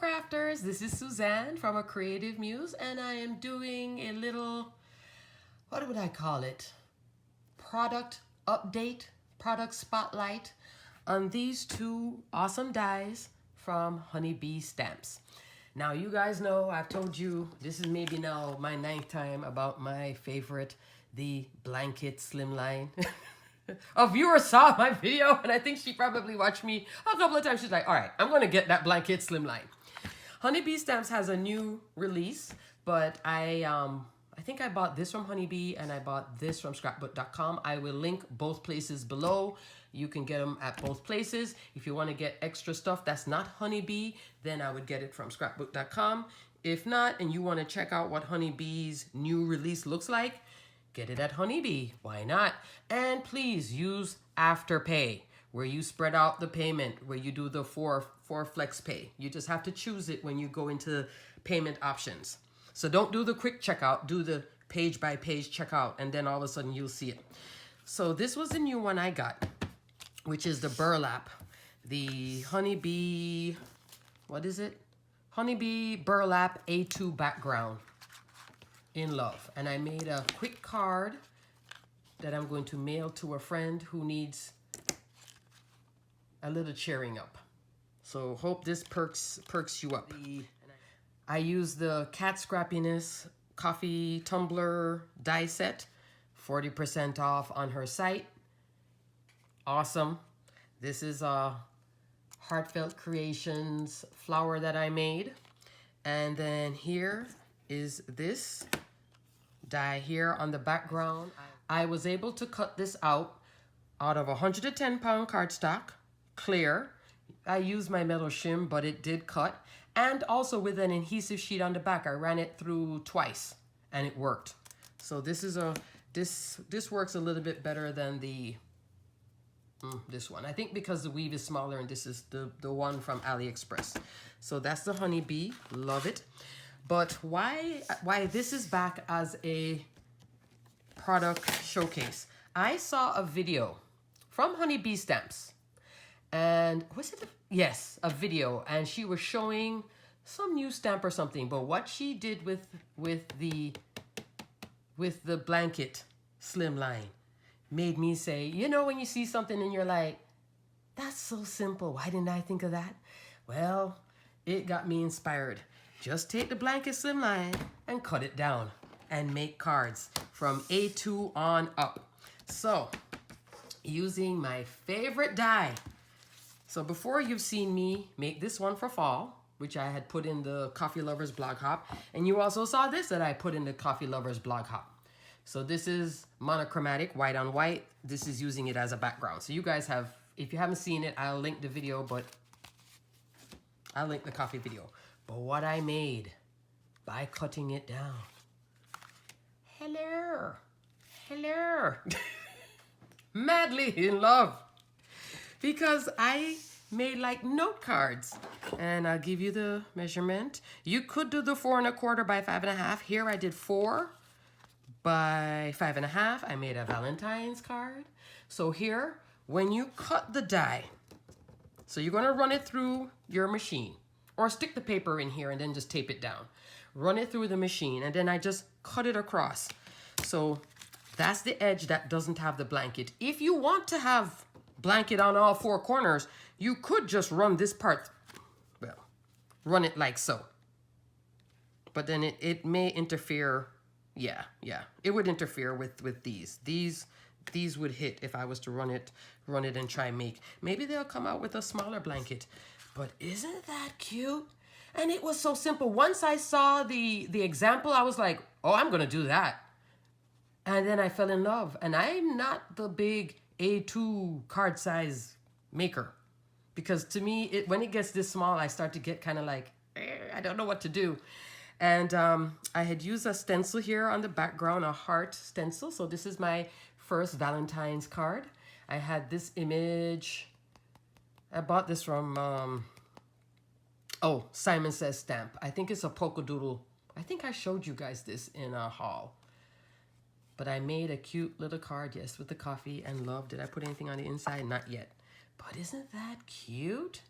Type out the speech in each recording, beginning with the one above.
crafters, this is Suzanne from A Creative Muse, and I am doing a little, what would I call it? Product update, product spotlight on these two awesome dies from Honeybee Stamps. Now you guys know, I've told you, this is maybe now my 9th time about my favorite, the blanket Slimline. A viewer saw my video and I think she probably watched me a couple of times. She's like, all right, I'm gonna get that blanket Slimline. Honeybee Stamps has a new release, but I think I bought this from Honeybee and I bought this from scrapbook.com. I will link both places below. You can get them at both places. If you want to get extra stuff that's not Honeybee, then I would get it from scrapbook.com. If not, and you want to check out what Honeybee's new release looks like, get it at Honeybee. Why not? And please use Afterpay, where you spread out the payment, where you do the four flex pay. You just have to choose it when you go into payment options. So don't do the quick checkout, do the page by page checkout, and then all of a sudden you'll see it. So this was the new one I got, which is the burlap, the Honeybee, what is it? Honeybee burlap A2 background in love. And I made a quick card that I'm going to mail to a friend who needs a little cheering up. So hope this perks you up. I use the Cat Scrappiness coffee tumbler die set, 40% off on her site. Awesome. This is a Heartfelt Creations flower that I made. And then here is this die here on the background. I was able to cut this out of 110-pound cardstock, clear. I used my metal shim, but it did cut. And also with an adhesive sheet on the back, I ran it through twice and it worked. So this is this works a little bit better than the this one. I think because the weave is smaller and this is the one from AliExpress. So that's the Honeybee, love it. But why this is back as a product showcase? I saw a video from Honeybee Stamps, and was it? Yes, a video, and she was showing some new stamp or something. But what she did with the blanket Slimline made me say, you know, when you see something and you're like, that's so simple, why didn't I think of that? Well, it got me inspired. Just take the blanket Slimline and cut it down and make cards from A2 on up. So, using my favorite die. So before, you've seen me make this one for fall, which I had put in the Coffee Lovers Blog Hop. And you also saw this that I put in the Coffee Lovers Blog Hop. So this is monochromatic, white on white. This is using it as a background. So you guys have, if you haven't seen it, I'll link the video, but I'll link the coffee video. But what I made by cutting it down. Hello. Hello. Madly in love. Because I made like note cards. And I'll give you the measurement. You could do the 4 1/4 by 5 1/2. Here I did 4 by 5 1/2. I made a Valentine's card. So here, when you cut the die, so you're gonna run it through your machine. Or stick the paper in here and then just tape it down. Run it through the machine and then I just cut it across. So that's the edge that doesn't have the blanket. If you want to have blanket on all 4 corners, you could just run this part, well, run it like so. But then it may interfere, yeah, it would interfere with these. These would hit if I was to run it and try and make. Maybe they'll come out with a smaller blanket. But isn't that cute? And it was so simple. Once I saw the example, I was like, oh, I'm gonna do that. And then I fell in love. And I'm not the big A2 card size maker. Because to me, when it gets this small, I start to get kind of like, I don't know what to do. And I had used a stencil here on the background, a heart stencil. So this is my first Valentine's card. I had this image. I bought this from, Simon Says Stamp. I think it's a polka doodle. I think I showed you guys this in a haul. But I made a cute little card, yes, with the coffee and love. Did I put anything on the inside? Not yet. But isn't that cute?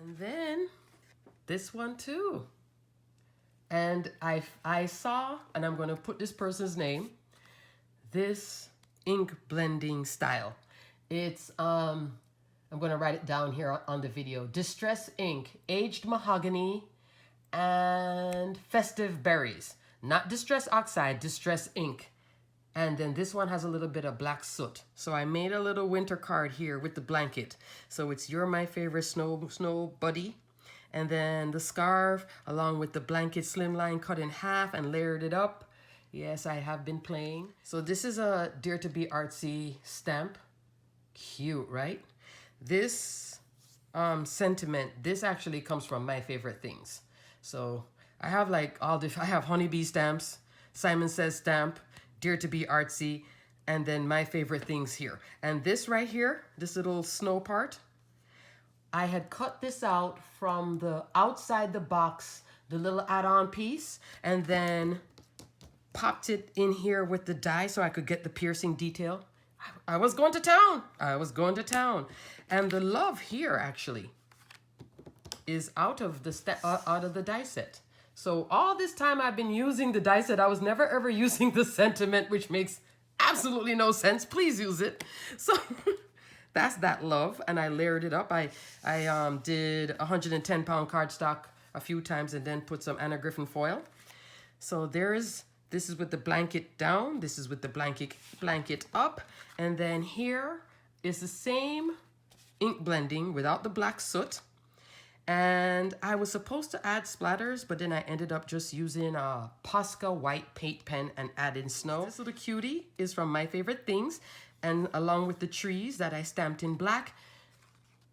And then this one too. And I saw, and I'm going to put this person's name, this ink blending style. It's, I'm going to write it down here on the video. Distress ink, aged mahogany, and festive berries. Not distress oxide, distress ink. And then this one has a little bit of black soot. So I made a little winter card here with the blanket. So it's You're My Favorite Snow Buddy. And then the scarf along with the blanket slimline cut in half and layered it up. Yes, I have been playing. So this is a Dare to Be Artsy stamp. Cute, right? This sentiment, this actually comes from My Favorite Things. So I have like I have honeybee stamps, Simon Says stamp, Dare to Be Artsy, and then My Favorite Things here. And this right here, this little snow part, I had cut this out from the outside the box, the little add-on piece, and then popped it in here with the die so I could get the piercing detail. I was going to town. I was going to town. And the love here actually is out of the die set. So all this time I've been using the die set. I was never ever using the sentiment, which makes absolutely no sense. Please use it. So that's that love, and I layered it up. I did 110-pound cardstock a few times and then put some Anna Griffin foil. So this is with the blanket down, this is with the blanket up, and then here is the same ink blending without the black soot. And I was supposed to add splatters, but then I ended up just using a Posca white paint pen and adding snow. This little cutie is from My Favorite Things, and along with the trees that I stamped in black.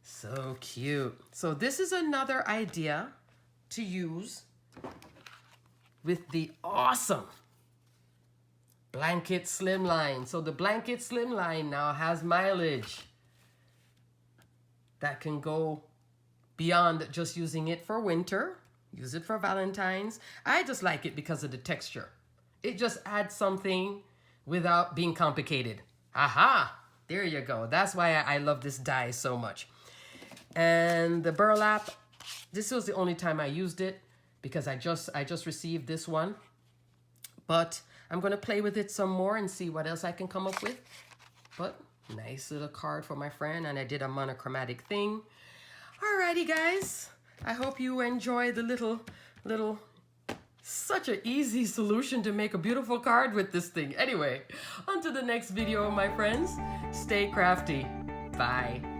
So cute. So this is another idea to use with the awesome blanket slimline. So the blanket slimline now has mileage that can go beyond just using it for winter. Use it for Valentine's. I just like it because of the texture. It just adds something without being complicated. Aha! There you go. That's why I love this die so much. And the burlap, this was the only time I used it because I just received this one. But I'm going to play with it some more and see what else I can come up with. But nice little card for my friend, and I did a monochromatic thing. Alrighty, guys. I hope you enjoy the little, such an easy solution to make a beautiful card with this thing. Anyway, on to the next video, my friends. Stay crafty. Bye.